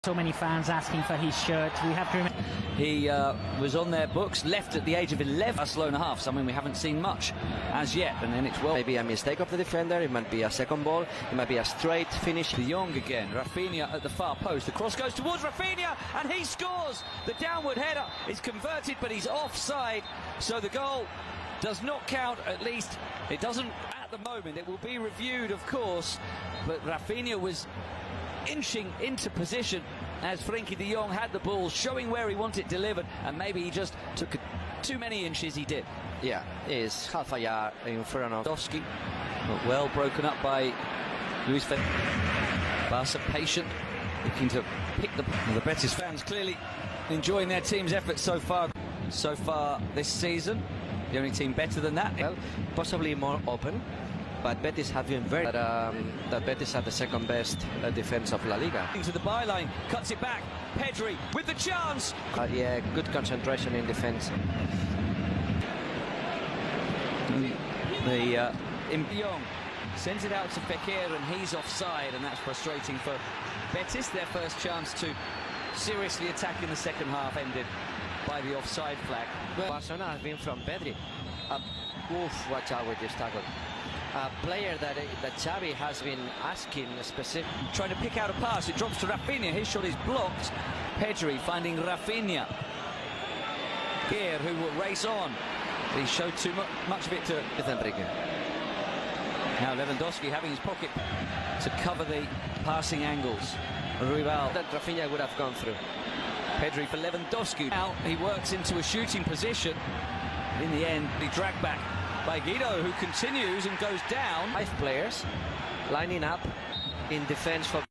So many fans asking for his shirt. We have to remember he was on their books, left at the age of 11. Barcelona half, something we haven't seen much as yet, and then it's maybe a mistake of the defender. It might be a second ball. It might be a straight finish. De Jong again. Rafinha at the far post. The cross goes towards Rafinha, and he scores. The downward header is converted, but he's offside, so the goal does not count. At least it doesn't at the moment. It will be reviewed, of course, but Rafinha was inching into position as Frenkie de Jong had the ball, showing where he wanted it delivered, and maybe he just took too many inches. He did. Yeah, he's half a yard in front of Lewandowski, but well broken up by Luis Felipe. Barca patient, looking to pick the Betis fans clearly enjoying their team's efforts so far this season. The only team better than that. Well, possibly more open. But Betis have been very... that Betis are the second best defense of La Liga. Into the byline, cuts it back. Pedri with the chance. Yeah, good concentration in defense. De Jong sends it out to Fekir, and he's offside, and that's frustrating for Betis. Their first chance to seriously attack in the second half ended by the offside flag. Barcelona has been from Pedri. Watch out with this tackle. A player that Xavi has been asking specific. Trying to pick out a pass, it drops to Rafinha. His shot is blocked. Pedri finding Rafinha. Gear, who will race on. He showed too much of it to Enrique. Now Lewandowski having his pocket to cover the passing angles. Rival that Rafinha would have gone through. Pedri for Lewandowski. Now he works into a shooting position. In the end, he dragged back by Guido, who continues and goes down. 5 players lining up in defense for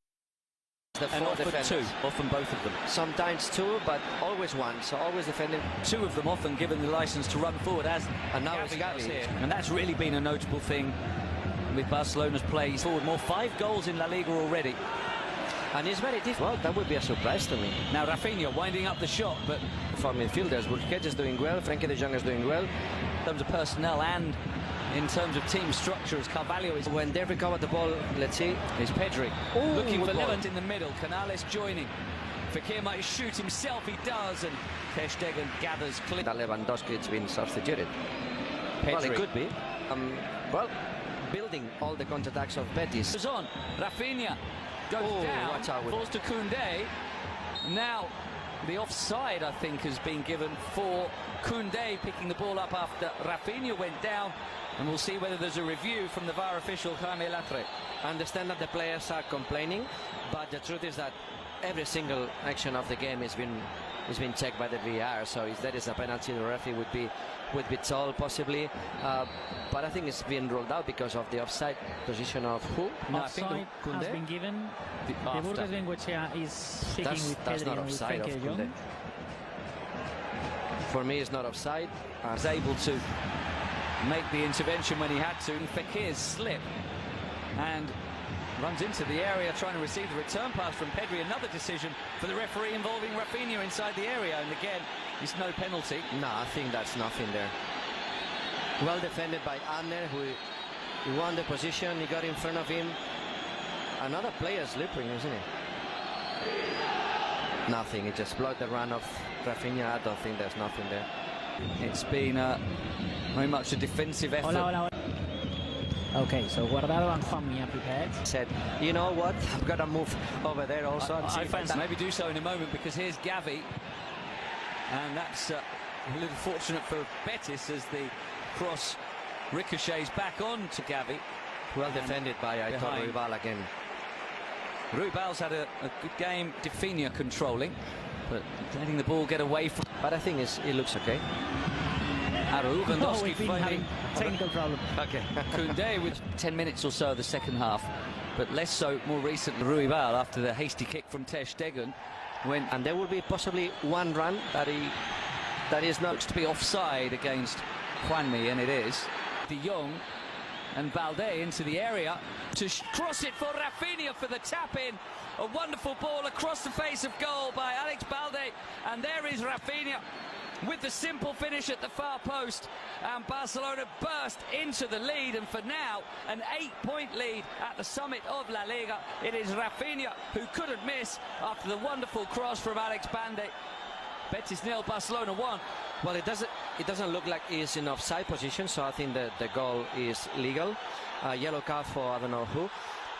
the 4 defenders. Often both of them. Sometimes 2, but always 1, so always defending. 2 of them often given the license to run forward, and now it's Gavi here. And that's really been a notable thing with Barcelona's play forward. More 5 goals in La Liga already. And it's very difficult. Well, that would be a surprise to me. Now Rafinha winding up the shot, but for midfielders, Busquets is doing well, Frenkie de Jong is doing well. In terms of personnel and in terms of team structure, as Carvalho is... When they recover the ball, let's see. Is Pedri. Ooh, looking for Lewandowski in the middle. Canales joining. Fekir might shoot himself, he does, and Ter Stegen gathers clear. That Lewandowski has been substituted. Pedri. Well, it could be. Well, building all the counterattacks of Betis. Goes on. Rafinha goes down, watch out with falls to Koundé. Now the offside, I think, has been given for Koundé picking the ball up after Rafinha went down, and we'll see whether there's a review from the VAR official Jaime Latre. I understand that the players are complaining, but the truth is that every single action of the game has been checked by the VAR, so if there is a penalty, the referee would be told possibly, but I think it's been ruled out because of the offside position of who? No, offside has been given. The Burgos Bengoechea is speaking with Pedri. That's not offside of Koundé. For me, it's not offside. Was able to make the intervention when he had to, and Fekir's slip and runs into the area trying to receive the return pass from Pedri. Another decision for the referee involving Rafinha inside the area, and again it's no penalty. No, I think that's nothing there. Well defended by Adner, who won the position. He got in front of him. Another player slipping, isn't it? Nothing. He just blocked the run of Rafinha. I don't think there's nothing there. It's been very much a defensive effort. Hola. Okay, so Guardado and Juanmi are prepared. Said, you know what, I've got to move over there also. I fancy maybe do so in a moment, because here's Gavi, and that's a little fortunate for Betis as the cross ricochets back on to Gavi. Well defended by Ruibal again. Ruibal's had a good game. Rafinha controlling, but letting the ball get away from. But I think it looks okay. Lewandowski having a technical problem. Okay. Koundé with 10 minutes or so of the second half, but less so more recently. Ruibal after the hasty kick from Ter Stegen and there will be possibly one run that is not to be offside against Juanmi, and it is. De Jong and Balde into the area to cross it for Rafinha for the tap in, A wonderful ball across the face of goal by Alex Balde, and there is Rafinha with the simple finish at the far post, and Barcelona burst into the lead, and for now an 8-point lead at the summit of La Liga. It is Rafinha who couldn't miss after the wonderful cross from Alex Balde. Betis 0, Barcelona 1. Well, it doesn't look like he's in offside position, so I think that the goal is legal. Yellow card for I don't know who.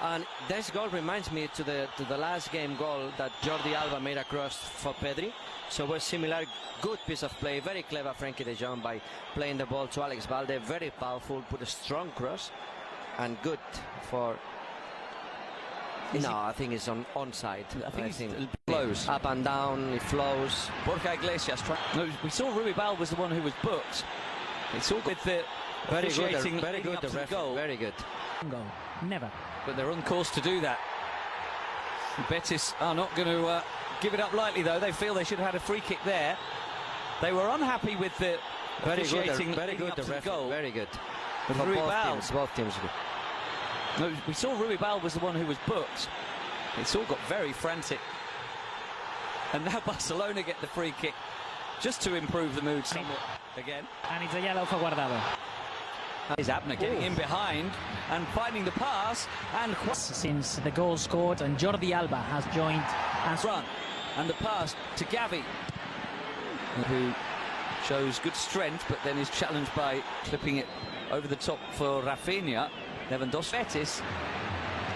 And this goal reminds me to the last game goal that Jordi Alba made across for Pedri. So we're similar. Good piece of play, very clever Frankie de Jong by playing the ball to Alex Balde. Very powerful, put a strong cross, and good for. I think it's onside. I think it flows up and down. It flows. Borja Iglesias. No, we saw Ruibal was the one who was booked. It's all with the very good. Very good. The goal. Very good. Goal. Never. But they're on course to do that. Betis are not going to give it up lightly, though. They feel they should have had a free kick there. They were unhappy with the officiating. Very good. The goal. Very good. But Both teams good. No, we saw Ruibal was the one who was booked. It's all got very frantic. And now Barcelona get the free kick just to improve the mood somewhat again. And it's a yellow for Guardado. Is Abner getting in behind and finding the pass, and since the goal scored, and Jordi Alba has joined as run, and the pass to Gavi, who shows good strength but then is challenged by clipping it over the top for Rafinha. Lewandowski. Betis,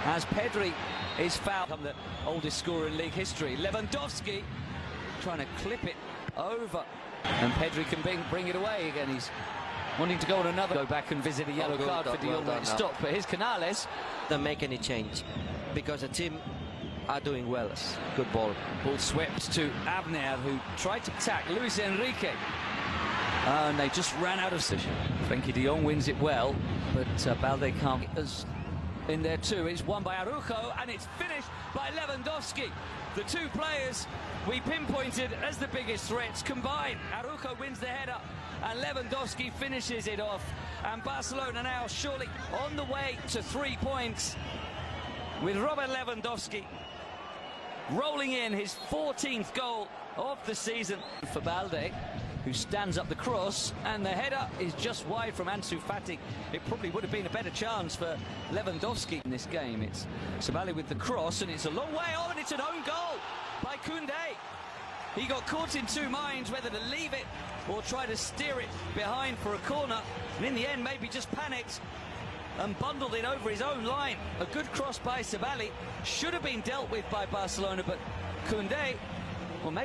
as Pedri is fouled, the oldest scorer in league history. Lewandowski trying to clip it over, and Pedri can bring it away again. He's wanting to go on another. Go back and visit a yellow card for De Jong when it stopped. But here's Canales. Doesn't make any change because the team are doing well. Good ball. Ball swept to Abner, who tried to attack Luis Enrique. And they just ran out of position. Frankie de Jong wins it well, but Balde can't get us in there too. It's won by Araujo, and it's finished by Lewandowski. The two players we pinpointed as the biggest threats combine. Araujo wins the header, and Lewandowski finishes it off. And Barcelona now surely on the way to 3 points, with Robert Lewandowski rolling in his 14th goal of the season for Balde, who stands up the cross, and the header is just wide from Ansu Fati. It probably would have been a better chance for Lewandowski in this game. It's Sabali with the cross, and it's a long way on, and it's an own goal by Koundé. He got caught in two minds whether to leave it or try to steer it behind for a corner, and in the end maybe just panicked and bundled it over his own line. A good cross by Sabali, should have been dealt with by Barcelona, but Koundé